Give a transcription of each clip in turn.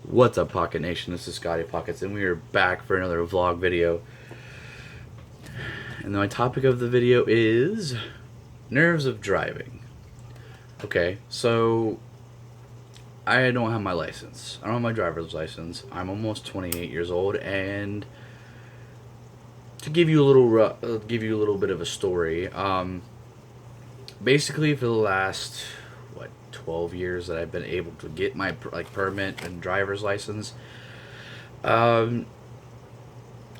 What's up, Pocket Nation? This is Scotty Pockets, and we are back for another vlog video. And my topic of the video is nerves of driving. Okay, so I don't have my license. I don't have my driver's license. I'm almost 28 years old, and to give you a little bit of a story. Basically, for the last 12 years that I've been able to get my permit and driver's license. Um,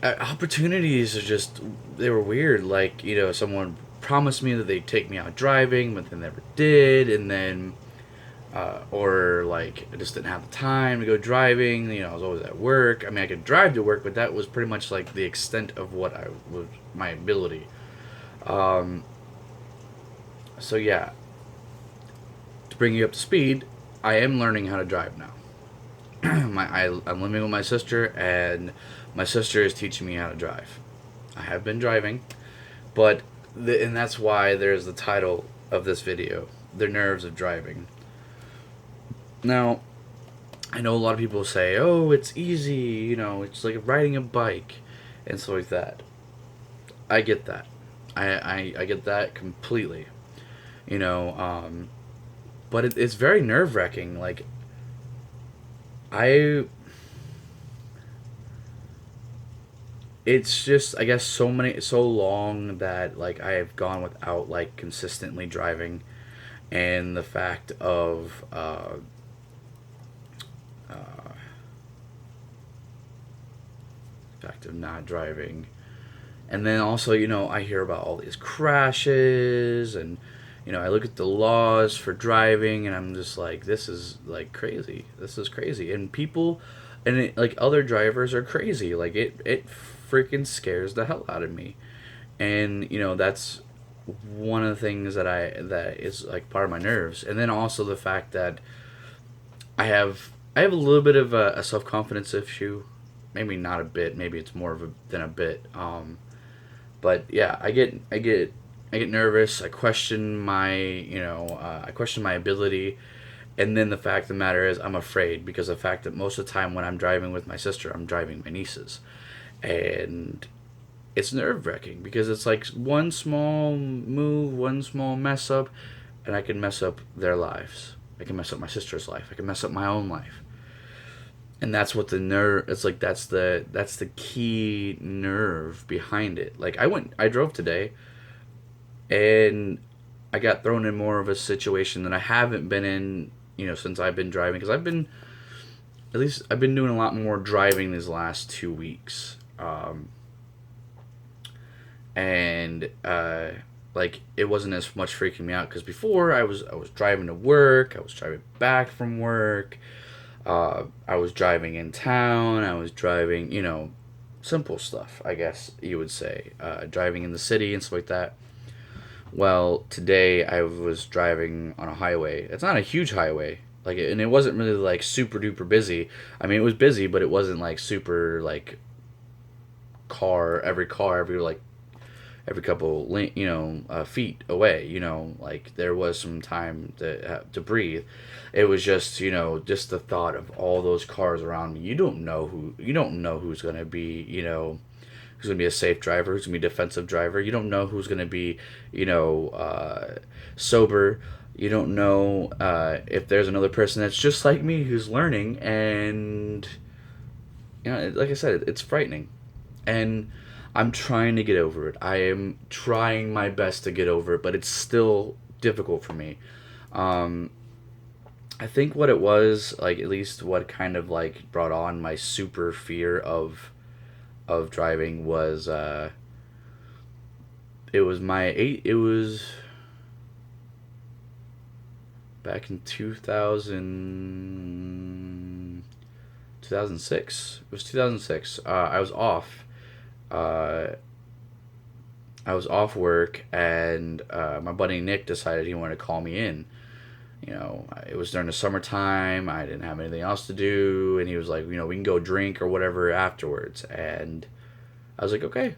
Opportunities are just, they were weird. Like, someone promised me that they'd take me out driving, but they never did, and then or like I just didn't have the time to go driving. I was always at work. I mean, I could drive to work, but that was pretty much like the extent of what I was, my ability. Um, so yeah, to bring you up to speed, I am learning how to drive now. I'm living with my sister, and my sister is teaching me how to drive. I have been driving, but and that's why there's the title of this video, "The Nerves of Driving." Now, I know a lot of people say, "Oh, it's easy," it's like riding a bike, and stuff like that. I get that. I get that completely. You know, um, but it's very nerve wracking. Like I it's just, I guess, so long that like I have gone without like consistently driving, and the uh, fact of not driving, and then also I hear about all these crashes, and I look at the laws for driving, and I'm just like, this is like crazy. This is crazy, and people, and like other drivers are crazy. Like it freaking scares the hell out of me, and that's one of the things that is like part of my nerves, and then also the fact that I have a little bit of a self confidence issue. Maybe not a bit. Maybe it's more of a than a bit. But yeah, I get nervous. I question my ability, and then the fact of the matter is I'm afraid, because of the fact that most of the time when I'm driving with my sister, I'm driving my nieces, and it's nerve wracking because it's like one small move, one small mess up, and I can mess up their lives. I can mess up my sister's life. I can mess up my own life, and that's what the nerve. It's like that's the key nerve behind it. Like I drove today, and I got thrown in more of a situation that I haven't been in, since I've been driving, because I've been doing a lot more driving these last 2 weeks. And like it wasn't as much freaking me out, because before I was driving to work, I was driving back from work, I was driving in town, I was driving, simple stuff, I guess you would say, driving in the city and stuff like that. Well, today I was driving on a highway. It's not a huge highway, like, and it wasn't really like super duper busy. I mean, it was busy, but it wasn't like super like car every like every couple feet away. Like there was some time to breathe. It was just just the thought of all those cars around me. You don't know who's gonna be who's gonna be a safe driver, who's gonna be a defensive driver. You don't know who's gonna be you know sober. You don't know if there's another person that's just like me who's learning, and like I said, it's frightening, and I'm trying to get over it. I am trying my best to get over it, but it's still difficult for me. Um, I think what it was, like, at least what kind of like brought on my super fear of driving was it was back in 2006. It was 2006. Uh, I was off work, and my buddy Nick decided he wanted to call me in. It was during the summertime. I didn't have anything else to do, and he was like, we can go drink or whatever afterwards. And I was like, okay,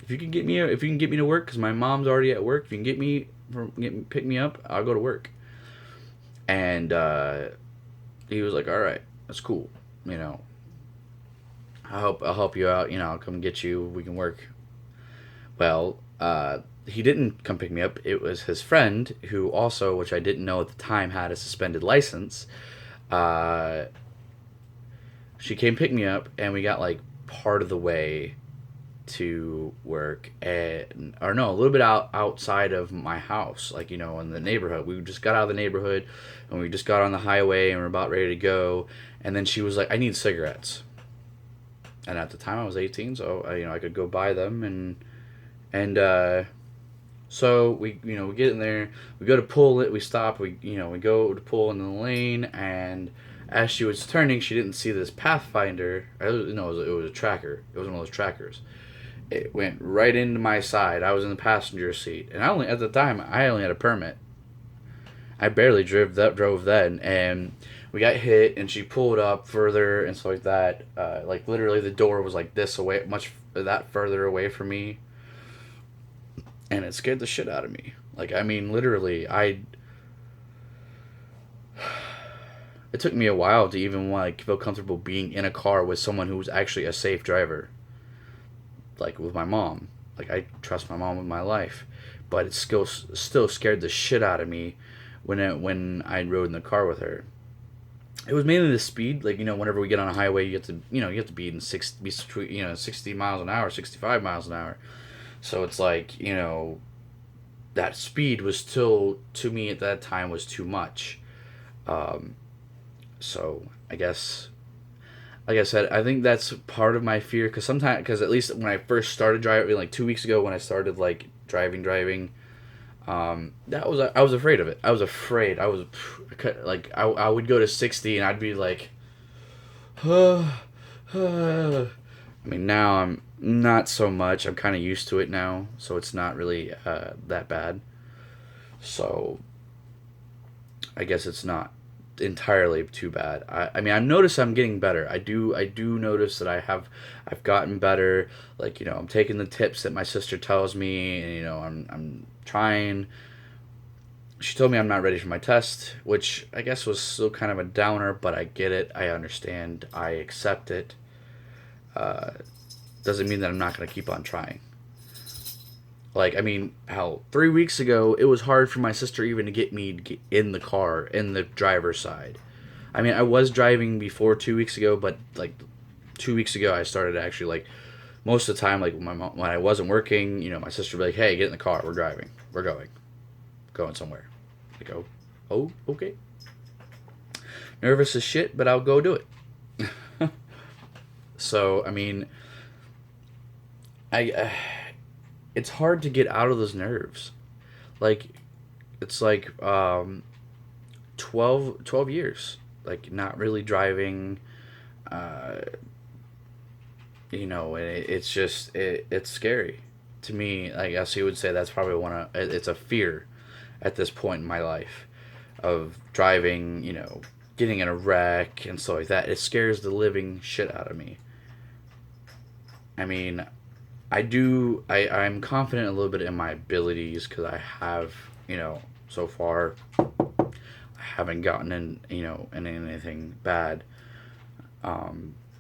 if you can get me to work, because my mom's already at work. If you can pick me up, I'll go to work. And he was like, all right, that's cool. you know, I'll help you out. You know, I'll come get you. We can work. Well, he didn't come pick me up. It was his friend who also, which I didn't know at the time, had a suspended license. Uh, she came pick me up, and we got like part of the way to work, and or no, a little bit outside of my house, like in the neighborhood. We just got out of the neighborhood, and we just got on the highway, and we're about ready to go. And then she was like, "I need cigarettes." And at the time, I was 18, so I could go buy them, and so we get in there, we go to pull it, we stop, we go to pull in the lane, and as she was turning, she didn't see this Pathfinder. No, it was a tracker. It was one of those trackers. It went right into my side. I was in the passenger seat, and at the time I only had a permit. I barely drove then, and we got hit, and she pulled up further and stuff like that. Like literally, the door was like this away, much that further away from me, and it scared the shit out of me. Like, I mean, literally, it took me a while to even like feel comfortable being in a car with someone who was actually a safe driver, like with my mom. Like, I trust my mom with my life, but it still scared the shit out of me when I rode in the car with her. It was mainly the speed. Like, whenever we get on a highway, you have to be in 60 miles an hour, 65 miles an hour. So it's like, that speed was still, to me at that time, was too much. Um, so I guess, like I said, I think that's part of my fear. Because at least when I first started driving, like 2 weeks ago, when I started like driving, I was afraid of it. I was afraid. I would go to 60 and I'd be like, I mean, now I'm not so much. I'm kind of used to it now, so it's not really that bad. So I guess it's not entirely too bad. I mean, I notice I'm getting better. I do notice that I've gotten better. Like, I'm taking the tips that my sister tells me, and I'm trying. She told me I'm not ready for my test, which I guess was still kind of a downer, but I get it. I understand. I accept it. Uh, doesn't mean that I'm not going to keep on trying. Like, I mean, hell, 3 weeks ago, it was hard for my sister even to get me to get in the car, in the driver's side. I mean, I was driving before 2 weeks ago, but, like, 2 weeks ago, I started actually, like, most of the time, like, when I wasn't working, my sister would be like, hey, get in the car, we're driving. We're going somewhere. I go, oh, okay. Nervous as shit, but I'll go do it. So, I mean, I it's hard to get out of those nerves. Like, it's like 12 years. Like, not really driving. Uh, and it's just, it's scary. To me, I guess you would say that's probably it's a fear at this point in my life of driving, getting in a wreck and stuff like that. It scares the living shit out of me. I mean, I'm confident a little bit in my abilities because I have, so far, I haven't gotten in anything bad.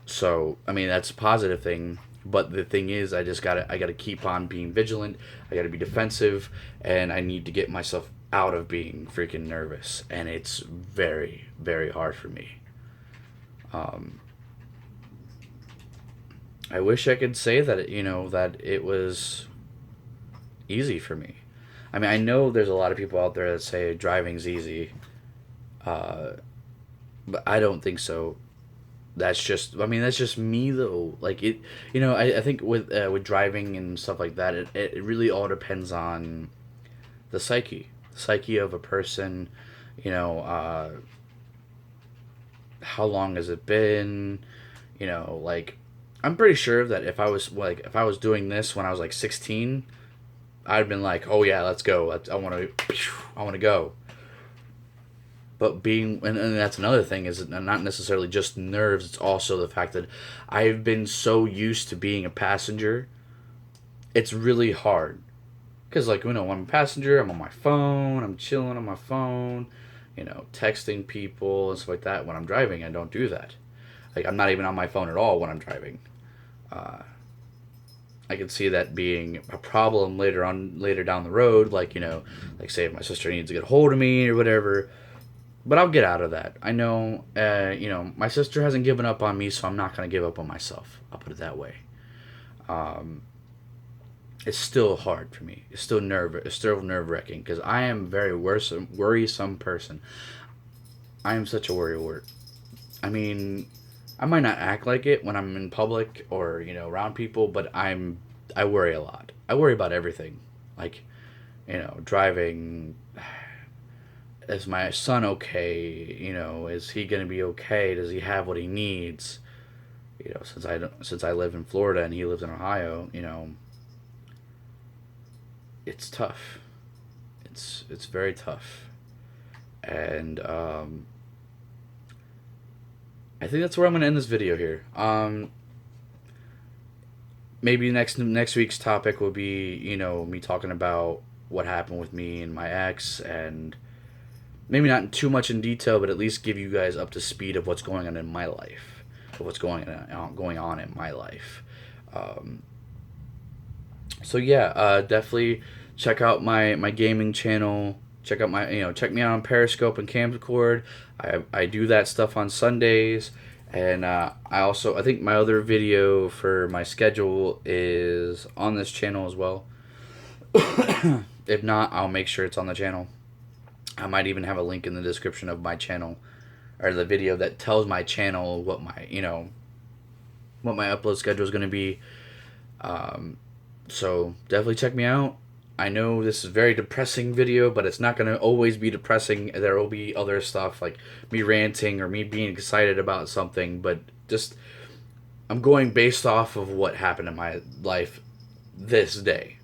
So, I mean, that's a positive thing. But the thing is, I gotta keep on being vigilant. I gotta be defensive, and I need to get myself out of being freaking nervous. And it's very, very hard for me. Um, I wish I could say that that it was easy for me. I mean, I know there's a lot of people out there that say driving's easy, uh, but I don't think so. That's just me though. Like it, I think with driving and stuff like that, it really all depends on the psyche of a person. You know, how long has it been? Like, I'm pretty sure that if I was doing this when I was like 16, I'd have been like, oh yeah, let's go. I want to go. But and that's another thing, is not necessarily just nerves. It's also the fact that I've been so used to being a passenger. It's really hard because, like, when I'm a passenger, I'm on my phone. I'm chilling on my phone, texting people and stuff like that. When I'm driving, I don't do that. Like, I'm not even on my phone at all when I'm driving. I could see that being a problem later down the road. Like, like say if my sister needs to get a hold of me or whatever. But I'll get out of that. I know, my sister hasn't given up on me, so I'm not gonna give up on myself. I'll put it that way. It's still hard for me. It's still nerve wracking because I am a very worrisome person. I am such a worrywart. I mean, I might not act like it when I'm in public or around people, but I worry a lot. I worry about everything, like driving. Is my son okay? Is he gonna be okay? Does he have what he needs? Since I live in Florida and he lives in Ohio, it's tough. It's very tough, and I think that's where I'm gonna end this video here. Maybe next week's topic will be me talking about what happened with me and my ex, and maybe not too much in detail, but at least give you guys up to speed of what's going on in my life, of what's going on in my life. So yeah, definitely check out my gaming channel. Check out check me out on Periscope and Kamcord. I do that stuff on Sundays, and I think my other video for my schedule is on this channel as well. If not, I'll make sure it's on the channel. I might even have a link in the description of my channel, or the video that tells my channel what my upload schedule is going to be. So definitely check me out. I know this is a very depressing video, but it's not going to always be depressing. There will be other stuff like me ranting or me being excited about something, but just I'm going based off of what happened in my life this day.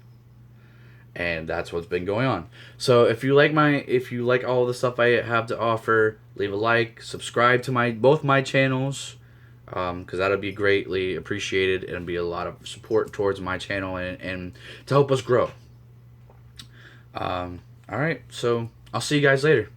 And that's what's been going on. So if you like all the stuff I have to offer, leave a like, subscribe to both my channels, because that'll be greatly appreciated, and be a lot of support towards my channel and to help us grow. All right, so I'll see you guys later.